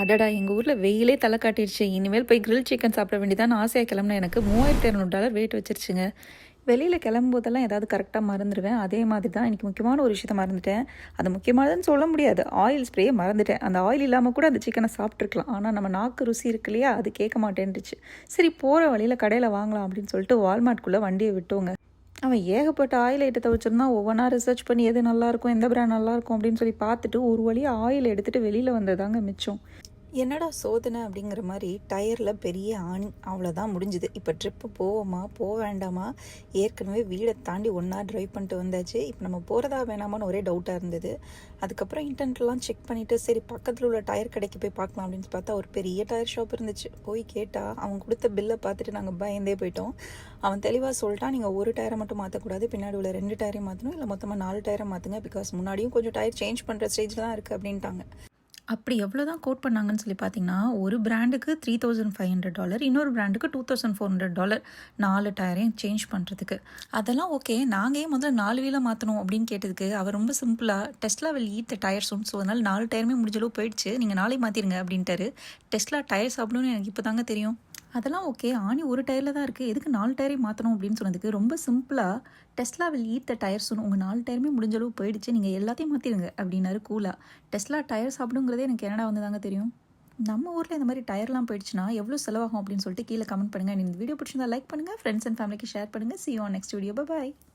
அடடா! எங்க ஊர்ல வெயிலே தல காட்டிருச்சு. இனிமேல் போய் கிரில் சிக்கன் சாப்பிட வேண்டியதான்னு ஆசையா கிளம்புன எனக்கு $3200 வெயிட் வச்சிருச்சுங்க. வெளியில கிளம்பும்போதெல்லாம் ஏதாவது கரெக்ட்டா மறந்துருவேன். அதே மாதிரி தான் இன்னைக்கு முக்கியமான ஒரு விஷயத்த மறந்துட்டேன். அது முக்கியமானதுன்னு சொல்ல முடியாது. ஆயில் ஸ்ப்ரேய மறந்துட்டேன். அந்த ஆயில் இல்லாம கூட அந்த சிக்கன சாப்பிட்டுருக்கலாம். ஆனா நம்ம நாக்கு ருசி இருக்கு இல்லையா? அது கேட்க மாட்டேன்ருச்சு. சரி போற வழியில கடையில வாங்கலாம் அப்படின்னு சொல்லிட்டு வால்மார்ட்குள்ள வண்டிய விட்டோங்க. அவன் ஏகப்பட்ட ஆயில் ஐட்டத்த வச்சிருந்தான். ஒவ்வொன்னா ரிசர்ச் பண்ணி எது நல்லாயிருக்கும், எந்த பிராண்ட் நல்லாயிருக்கும் அப்படின்னு சொல்லி பார்த்துட்டு ஒரு வழியா ஆயில் எடுத்துட்டு வெளியில வந்ததுதாங்க மிச்சம். என்னடா சோதனை அப்படிங்கிற மாதிரி டயரில் பெரிய ஆணி அவ்வளோதான் முடிஞ்சுது. இப்போ ட்ரிப்பு போவோமா போக வேண்டாமா? ஏற்கனவே வீடை தாண்டி ஒன்றா ட்ரைவ் பண்ணிட்டு வந்தாச்சு. இப்போ நம்ம போகிறதா வேணாமான்னு ஒரே டவுட்டாக இருந்தது. அதுக்கப்புறம் இன்டர்நெட்லாம் செக் பண்ணிவிட்டு சரி பக்கத்தில் உள்ள டயர் கடைக்கு போய் பார்க்கலாம் அப்படின்னு பார்த்தா ஒரு பெரிய டயர் ஷாப் இருந்துச்சு. போய் கேட்டால் அவன் கொடுத்த பில்லை பார்த்துட்டு நாங்கள் பயந்தே போயிட்டோம். அவன் தெளிவாக சொல்லிட்டான், நீங்கள் ஒரு டயரை மட்டும் மாற்றக்கூடாது, பின்னாடி உள்ள 2 டயரையும் மாற்றணும், இல்லை மொத்தமாக 4 டயரை மாற்றுங்க, பிகாஸ் முன்னாடியும் கொஞ்சம் டயர் சேஞ்ச் பண்ணுற ஸ்டேஜில் தான் இருக்குது அப்படின்ட்டாங்க. அப்படி எவ்வளோ தான் கோட் பண்ணாங்கன்னு சொல்லி பார்த்தீங்கன்னா, ஒரு பிராண்டுக்கு $3500, இன்னொரு பிராண்டுக்கு $2400 4 டயரையும் சேஞ்ச் பண்ணுறதுக்கு. அதெல்லாம் ஓகே. நாங்கள் ஏன் முதல்ல 4 வீலை மாற்றணும் அப்படின்னு கேட்டதுக்கு, அவர் ரொம்ப சிம்பிளாக Tesla will eat the tyre soon. So அதனால் 4 டயருமே முடிஞ்ச அளவு போயிடுச்சு. நீங்கள் நாளை மாற்றிடுங்க அப்படின்ட்டாரு. டெஸ்லா டயர் சாப்பிடுன்னு எனக்கு இப்போ தாங்க தெரியும். அதெல்லாம் ஓகே. ஆணி ஒரு டயரில் தான் இருக்குது, எதுக்கு 4 டயரையும் மாற்றணும் அப்படின்னு சொன்னதுக்கு ரொம்ப சிம்பிளாக Tesla will eat the tyre soon. உங்கள் 4 டயருமே முடிஞ்ச அளவு போயிடுச்சு, நீங்கள் எல்லாத்தையும் மாற்றிடுங்க அப்படின்னாரு கூலாக. டெஸ்லா டயர் சாப்பிடுங்கிறதே எனக்கு கனடா வந்து தாங்க தெரியும். நம்ம ஊரில் இந்த மாதிரி டயர்லாம் போயிடுச்சுன்னா எவ்வளோ செலவாகும் அப்படின்னு சொல்லிட்டு கீழே கமெண்ட் பண்ணுங்கள். இந்த வீடியோ பிடிச்சிருந்தா லைக் பண்ணுங்கள், ஃப்ரெண்ட்ஸ் அண்ட் ஃபேமிலிக்கு ஷேர் பண்ணுங்கள். See you on next video. Bye bye.